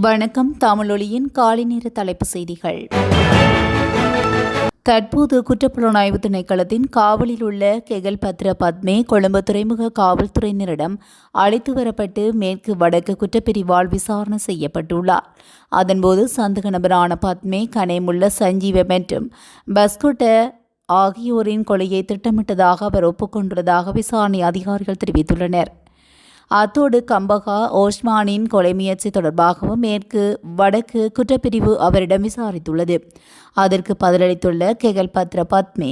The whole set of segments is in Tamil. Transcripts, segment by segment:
வணக்கம். தமிழொலியின் காலை நேர தலைப்பு செய்திகள். தற்போது குற்றப்புலனாய்வு திணைக்களத்தின் காவலில் உள்ள கெகல் பத்ர பத்மே கொழும்பு துறைமுக காவல்துறையினரிடம் அழைத்து வரப்பட்டு மேற்கு வடக்கு குற்றப்பிரிவால் விசாரணை செய்யப்பட்டுள்ளார். அதன்போது சந்தேக நபரான பத்மே கனேமுள்ள சஞ்சீவ மற்றும் பஸ்கொட்ட ஆகியோரின் கொலையை திட்டமிட்டதாக அவர் ஒப்புக்கொண்டுள்ளதாக விசாரணை அதிகாரிகள் தெரிவித்துள்ளனர். அத்தோடு கம்பகா ஓஸ்மானின் கொலை முயற்சி தொடர்பாகவும் மேற்கு வடக்கு குற்றப்பிரிவு அவரிடம் விசாரித்துள்ளது. அதற்கு பதிலளித்துள்ள கெகல் பத்ர பத்மே,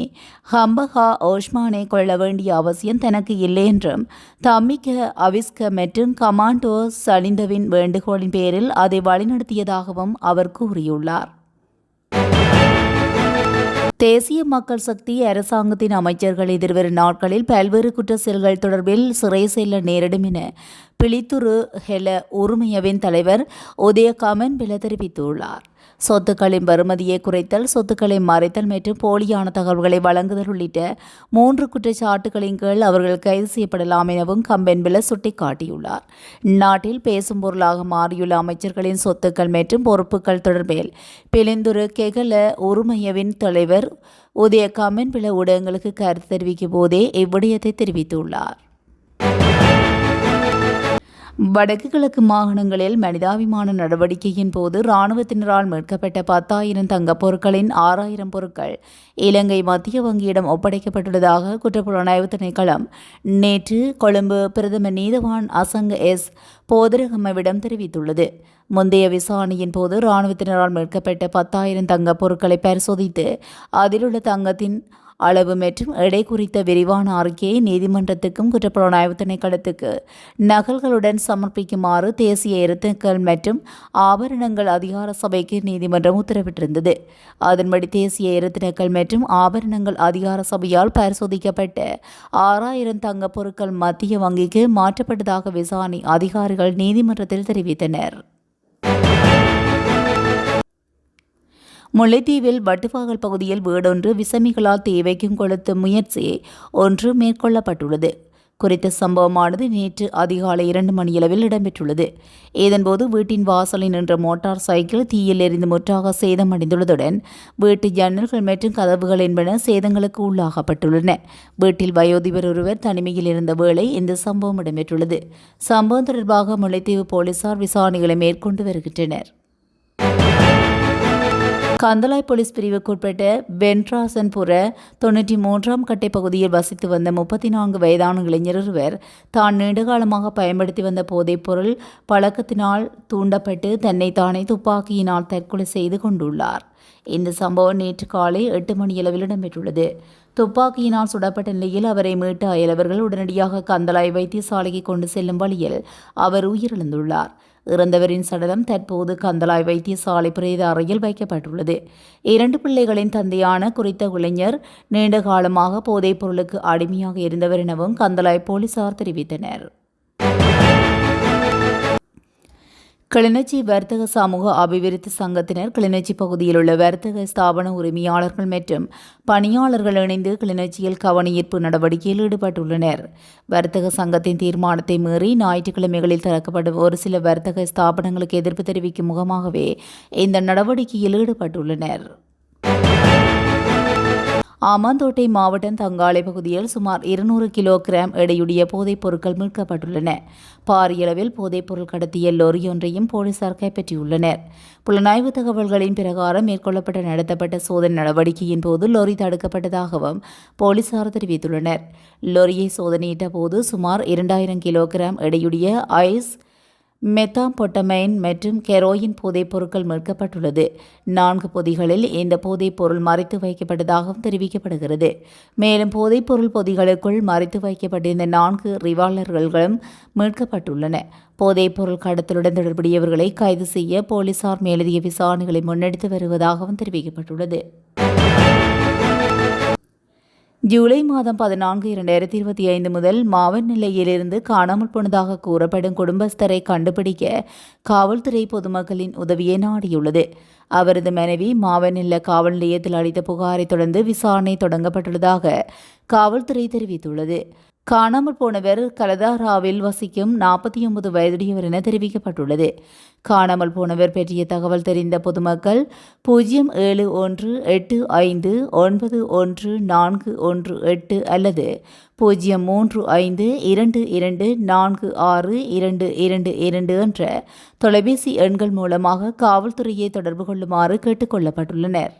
கம்பகா ஓஸ்மானை கொள்ள வேண்டிய அவசியம் தனக்கு இல்லை என்றும் தம்மிக்க அவிஸ்க மற்றும் கமாண்டோ சலிந்தவின் வேண்டுகோளின் பேரில் அதை வழிநடத்தியதாகவும் அவர் கூறியுள்ளார். தேசிய மக்கள் சக்தி அரசாங்கத்தின் அமைச்சர்கள் எதிர்வரும் நாட்களில் பல்வேறு குற்ற செயல்கள் தொடர்பில் சிறை செல்ல நேரிடும் என பிலித்துரு ஹெல உரிமையவின் தலைவர் உதய கமன்பில தெரிவித்துள்ளார். சொத்துக்களின் வருமதியை குறைத்தல், சொத்துக்களை மறைத்தல் மற்றும் போலியான தகவல்களை வழங்குதல் உள்ளிட்ட 3 குற்றச்சாட்டுகளின் கீழ் அவர்கள் கைது செய்யப்படலாம் எனவும் கம்பென்பில சுட்டிக்காட்டியுள்ளார். நாட்டில் பேசும் பொருளாக மாறியுள்ள அமைச்சர்களின் சொத்துக்கள் மற்றும் பொறுப்புகள் தொடர்பில் பிலிந்துரு கெகல உரிமையவின் தலைவர் உதய கமன்பில ஊடகங்களுக்கு கருத்து தெரிவிக்கும் போதே இவ்விடயத்தை தெரிவித்துள்ளார். வடக்கு கிழக்கு மாகாணங்களில் மனிதாபிமான நடவடிக்கையின் போது இராணுவத்தினரால் மீட்கப்பட்ட 10,000 தங்கப் பொருட்களின் 6,000 பொருட்கள் இலங்கை மத்திய வங்கியிடம் ஒப்படைக்கப்பட்டுள்ளதாக குற்றப்புலனாய்வு திணைக்களம் நேற்று கொழும்பு பிரதம நீதவான் அசங்க எஸ் போதரகமவிடம் தெரிவித்துள்ளது. முந்தைய விசாரணையின் போது இராணுவத்தினரால் மீட்கப்பட்ட 10,000 தங்கப் பொருட்களை பரிசோதித்து அதிலுள்ள தங்கத்தின் அளவு மற்றும் எடை குறித்த விரிவான அறிக்கையை நீதிமன்றத்துக்கும் குற்றப்புலனாய்வு திணைக்களத்துக்கு நகல்களுடன் சமர்ப்பிக்குமாறு தேசிய இருத்தங்கள் மற்றும் ஆபரணங்கள் அதிகார சபைக்கு நீதிமன்றம் உத்தரவிட்டிருந்தது. அதன்படி தேசிய இருத்தினங்கள் மற்றும் ஆபரணங்கள் அதிகார சபையால் பரிசோதிக்கப்பட்ட 6,000 தங்கப் பொருட்கள் மத்திய வங்கிக்கு மாற்றப்பட்டதாக விசாரணை அதிகாரிகள் நீதிமன்றத்தில் தெரிவித்தனர். முல்லைத்தீவில் வட்டுவாகல் பகுதியில் வீடொன்று விசமிகளால் தீ வைக்கும் கொளுத்து முயற்சி ஒன்று மேற்கொள்ளப்பட்டுள்ளது. குறித்த சம்பவமானது நேற்று அதிகாலை 2 மணியளவில் இடம்பெற்றுள்ளது. இதன்போது வீட்டின் வாசலில் நின்ற மோட்டார் சைக்கிள் தீயில் எரிந்து முற்றாக சேதமடைந்துள்ளதுடன் வீட்டு ஜன்னல்கள் மற்றும் கதவுகள் என்பன சேதங்களுக்கு உள்ளாகப்பட்டுள்ளன. வீட்டில் வயோதிபர் ஒருவர் தனிமையில் இருந்த வேளை இந்த சம்பவம் இடம்பெற்றுள்ளது. சம்பவம் தொடர்பாக முல்லைத்தீவு போலீசார் விசாரணைகளை மேற்கொண்டு வருகின்றனர். கந்தளாய் போலீஸ் பிரிவுக்குட்பட்ட வென்ட்ராசன்புர 93ஆம் கட்டை பகுதியில் வசித்து வந்த 34 வயதான இளைஞர் ஒருவர் தான் நீண்டகாலமாக பயன்படுத்தி வந்த போதைப்பொருள் பழக்கத்தினால் தூண்டப்பட்டு தன்னைத்தானே துப்பாக்கியினால் தற்கொலை செய்து கொண்டுள்ளார். இந்த சம்பவம் நேற்று காலை 8 மணியளவில் இடம்பெற்றுள்ளது. துப்பாக்கியினால் சுடப்பட்ட நிலையில் அவரை மீட்ட அயலவர்கள் உடனடியாக கந்தளாய் வைத்தியசாலைக்கு கொண்டு செல்லும் வழியில் அவர் உயிரிழந்துள்ளார். இறந்தவரின் சடலம் தற்போது கந்தளாய் வைத்தியசாலை பிரேத அறையில் வைக்கப்பட்டுள்ளது. 2 பிள்ளைகளின் தந்தையான குறித்த இளைஞர் நீண்ட காலமாக போதைப் பொருளுக்கு அடிமையாக இருந்தவர் எனவும் கந்தளாய் போலீசார் தெரிவித்தனர். கிளிநொச்சி வர்த்தக சமூக அபிவிருத்தி சங்கத்தினர் கிளிநொச்சி பகுதியில் உள்ள வர்த்தக ஸ்தாபன உரிமையாளர்கள் மற்றும் பணியாளர்கள் இணைந்து கிளிநொச்சியில் கவனஈர்ப்பு நடவடிக்கையில் ஈடுபட்டுள்ளனர். வர்த்தக சங்கத்தின் தீர்மானத்தை மீறி ஞாயிற்றுக்கிழமைகளில் திறக்கப்படும் ஒரு சில வர்த்தக ஸ்தாபனங்களுக்கு எதிர்ப்பு தெரிவிக்கும் முகமாகவே இந்த நடவடிக்கையில் ஈடுபட்டுள்ளனர். ஆமாந்தோட்டை மாவட்டம் தங்காலை பகுதியில் சுமார் 200 கிலோகிராம் எடையுடைய போதைப் பொருட்கள் மீட்கப்பட்டுள்ளன. பாரியளவில் போதைப் பொருள் கடத்திய லொரியொன்றையும் போலீசார் கைப்பற்றியுள்ளனர். புலனாய்வு தகவல்களின் பிரகாரம் மேற்கொள்ளப்பட்ட நடத்தப்பட்ட சோதனை நடவடிக்கையின் போது லொரி தடுக்கப்பட்டதாகவும் போலீசார் தெரிவித்துள்ளனர். லொரியை சோதனையிட்ட போது சுமார் 2000 கிலோகிராம் எடையுடைய ஐஸ், மெத்தாம்பொட்டமைன் மற்றும் கெரோயின் போதைப் பொருட்கள் மீட்கப்பட்டுள்ளது. 4 பொதிகளில் இந்த போதைப் பொருள் மறைத்து வைக்கப்பட்டதாகவும் தெரிவிக்கப்படுகிறது. மேலும் போதைப் பொருள் பொதிகளுக்குள் மறைத்து வைக்கப்பட்டிருந்த 4 ரிவால்வர்களும் மீட்கப்பட்டுள்ளன. போதைப் பொருள் கடத்தலுடன் தொடர்புடையவர்களை கைது செய்ய போலீசார் மேலதிக விசாரணைகளை முன்னெடுத்து வருவதாகவும் தெரிவிக்கப்பட்டுள்ளது. ஜூலை மாதம் 14, 2025 முதல் மாவன் நிலையிலிருந்து காணாமல் போனதாக கூறப்படும் குடும்பஸ்தரை கண்டுபிடிக்க காவல்துறை பொதுமக்களின் உதவியை நாடியுள்ளது. அவரது மனைவி மாவனில்ல காவல் நிலையத்தில் அளித்த புகாரை தொடர்ந்து விசாரணை தொடங்கப்பட்டுள்ளதாக காவல்துறை தெரிவித்துள்ளது. காணாமல் போனவர் கலதாராவில் வசிக்கும் 49 வயதுடையவர் என தெரிவிக்கப்பட்டுள்ளது. காணாமல் போனவர் பற்றிய தகவல் தெரிந்த பொதுமக்கள் 078599148 அல்லது 0352246222 என்ற தொலைபேசி எண்கள் மூலமாக காவல்துறையை தொடர்பு கொள்ளுமாறு கேட்டுக் கொள்ளப்பட்டுள்ளனர்.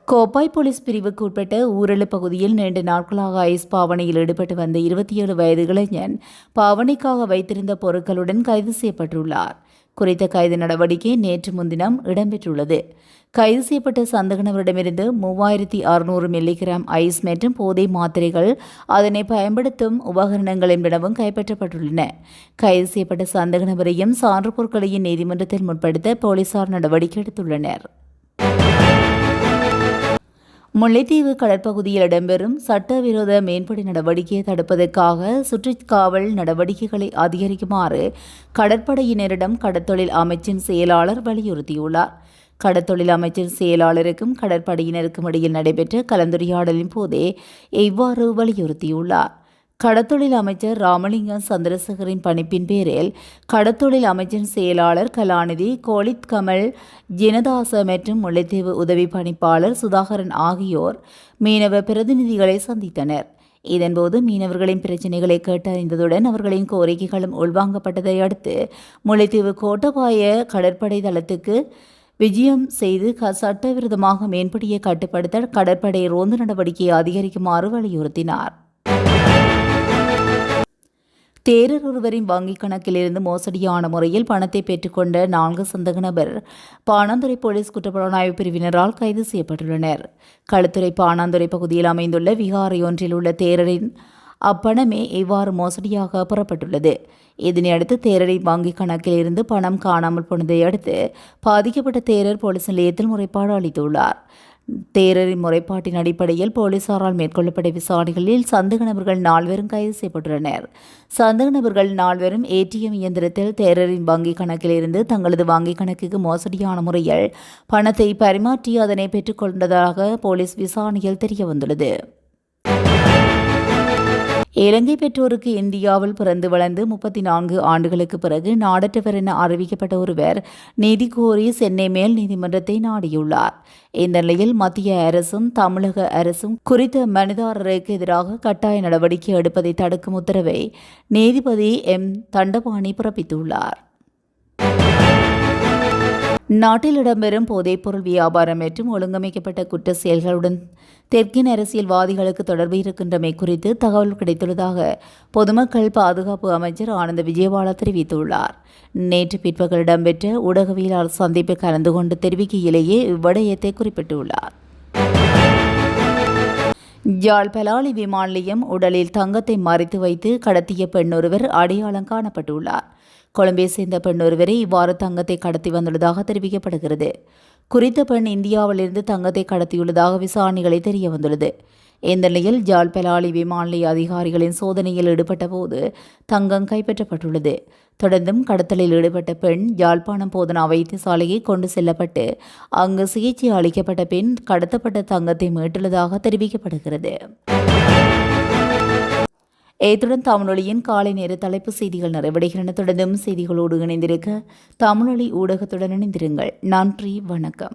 கோப்பாய் போலீஸ் பிரிவுக்கு உட்பட்ட ஊரலு பகுதியில் நீண்ட நாட்களாக ஐஸ் பாவனையில் ஈடுபட்டு வந்த 27 வயது இளைஞன் பாவனைக்காக வைத்திருந்த பொருட்களுடன் கைது செய்யப்பட்டுள்ளார். குறித்த கைது நடவடிக்கை நேற்று முன்தினம் இடம்பெற்றுள்ளது. கைது செய்யப்பட்ட சந்தேக நபரிடமிருந்து 3600 மில்லிகிராம் ஐஸ் மற்றும் போதை மாத்திரைகள், அதனை பயன்படுத்தும் உபகரணங்கள் என்பனவும் கைப்பற்றப்பட்டுள்ளன. கைது செய்யப்பட்ட சந்தேக நபரையும் சான்று பொருட்களையும் நீதிமன்றத்தில் முற்படுத்த போலீசார் நடவடிக்கை எடுத்துள்ளனர். முல்லைத்தீவு கடற்பகுதியில் இடம்பெறும் சட்டவிரோத மீன்பிடி நடவடிக்கையை தடுப்பதற்காக சுற்றுக்காவல் நடவடிக்கைகளை அதிகரிக்குமாறு கடற்படையினரிடம் கடற்தொழில் அமைச்சின் செயலாளர் வலியுறுத்தியுள்ளார். கடற்தொழில் அமைச்சின் செயலாளருக்கும் கடற்படையினருக்கும் இடையில் நடைபெற்ற கலந்துரையாடலின் போதே இவ்வாறு வலியுறுத்தியுள்ளார். கடற்தொழில் அமைச்சர் ராமலிங்கம் சந்திரசேகரின் பணிப்பின் பேரில் கடற்தொழில் அமைச்சின் செயலாளர் கலாநிதி கோலித் கமல் ஜினதாச மற்றும் முல்லைத்தீவு உதவி பணிப்பாளர் சுதாகரன் ஆகியோர் மீனவ பிரதிநிதிகளை சந்தித்தனர். இதன்போது மீனவர்களின் பிரச்சினைகளை கேட்டறிந்ததுடன் அவர்களின் கோரிக்கைகளும் உள்வாங்கப்பட்டதை அடுத்து முல்லைத்தீவு கோட்டபாய கடற்படை தளத்துக்கு விஜயம் செய்து சட்டவிரோதமாக மீன்பிடியை கட்டுப்படுத்த கடற்படை ரோந்து நடவடிக்கையை அதிகரிக்குமாறு வலியுறுத்தினார். தேரர் ஒருவரின் வங்கிக் கணக்கிலிருந்து மோசடியான முறையில் பணத்தை பெற்றுக்கொண்ட 4 சந்தேக நபர் பாணாந்துறை போலீஸ் குற்றப்புலனாய்வு பிரிவினரால் கைது செய்யப்பட்டுள்ளனர். களுத்துறை பாணாந்துறை பகுதியில் அமைந்துள்ள விகாரையொன்றில் உள்ள தேரரின் அப்பணமே இவ்வாறு மோசடியாக புறப்பட்டுள்ளது. இதனையடுத்து தேரரின் வங்கிக் கணக்கில் இருந்து பணம் காணாமல் போனதை அடுத்து பாதிக்கப்பட்ட தேரர் போலீஸ் நிலையத்தில் முறைப்பாடு அளித்துள்ளார். தேரரின் முறைப்பாட்டின் அடிப்படையில் போலீசாரால் மேற்கொள்ளப்பட்ட விசாரணைகளில் சந்தேக நபர்கள் 4 கைது செய்யப்பட்டுள்ளனர். சந்தேக நபர்கள் 4 ஏடிஎம் இயந்திரத்தில் தேரரின் வங்கிக் கணக்கில் இருந்து தங்களது வங்கிக் கணக்குக்கு மோசடியான முறையில் பணத்தை பரிமாற்றி அதனை பெற்றுக்கொண்டதாக போலீஸ் விசாரணையில் தெரியவந்துள்ளது. இலங்கை பெற்றோருக்கு இந்தியாவில் பிறந்து வளர்ந்து 34 ஆண்டுகளுக்கு பிறகு நாடற்றவர் என அறிவிக்கப்பட்ட ஒருவர் நீதி கோரி சென்னை மேல் நீதிமன்றத்தை நாடியுள்ளார். இந்த நிலையில் மத்திய அரசும் தமிழக அரசும் குறித்த மனிதாரருக்கு எதிராக கட்டாய நடவடிக்கை எடுப்பதை தடுக்கும் உத்தரவை நீதிபதி எம் தண்டபாணி பிறப்பித்துள்ளார். நாட்டில் இடம்பெறும் போதைப்பொருள் வியாபாரம் மற்றும் ஒழுங்கமைக்கப்பட்ட குற்ற செயல்களுடன் தெற்கின் அரசியல்வாதிகளுக்கு தொடர்பு இருக்கின்றமை குறித்து தகவல் கிடைத்துள்ளதாக பொதுமக்கள் பாதுகாப்பு அமைச்சர் ஆனந்த விஜயபால தெரிவித்துள்ளார். நேற்று பிற்பகல் இடம்பெற்ற ஊடகவியலாளர் சந்திப்பில் கலந்து கொண்டு தெரிவிக்கையிலேயே இவ்விடயத்தை குறிப்பிட்டுள்ளார். யாழ் பலாலி விமான நிலையம் உடலில் தங்கத்தை மறைத்து வைத்து கடத்திய பெண் ஒருவர் அடையாளம் காணப்பட்டுள்ளார். கொழும்பை சேர்ந்த பெண் ஒருவரை இவ்வாறு தங்கத்தை கடத்தி வந்துள்ளதாக தெரிவிக்கப்படுகிறது. குறித்த பெண் இந்தியாவிலிருந்து தங்கத்தை கடத்தியுள்ளதாக விசாரணைகளை தெரிய வந்துள்ளது. இந்த நிலையில் யாழ் பலாலி விமான நிலைய அதிகாரிகளின் சோதனையில் ஈடுபட்ட போது தங்கம் கைப்பற்றப்பட்டுள்ளது. தொடர்ந்தும் கடத்தலில் ஈடுபட்ட பெண் யாழ்ப்பாணம் போதனா வைத்தியசாலையை கொண்டு செல்லப்பட்டு அங்கு சிகிச்சை அளிக்கப்பட்ட பின் கடத்தப்பட்ட தங்கத்தை மீட்டுள்ளதாக தெரிவிக்கப்படுகிறது. இத்துடன் தமிழொலியின் காலை நேர தலைப்பு செய்திகள் நிறைவடைகின்றன. தொடர்ந்தும் செய்திகளோடு இணைந்திருக்க தமிழொலி ஊடகத்துடன் இணைந்திருங்கள். நன்றி, வணக்கம்.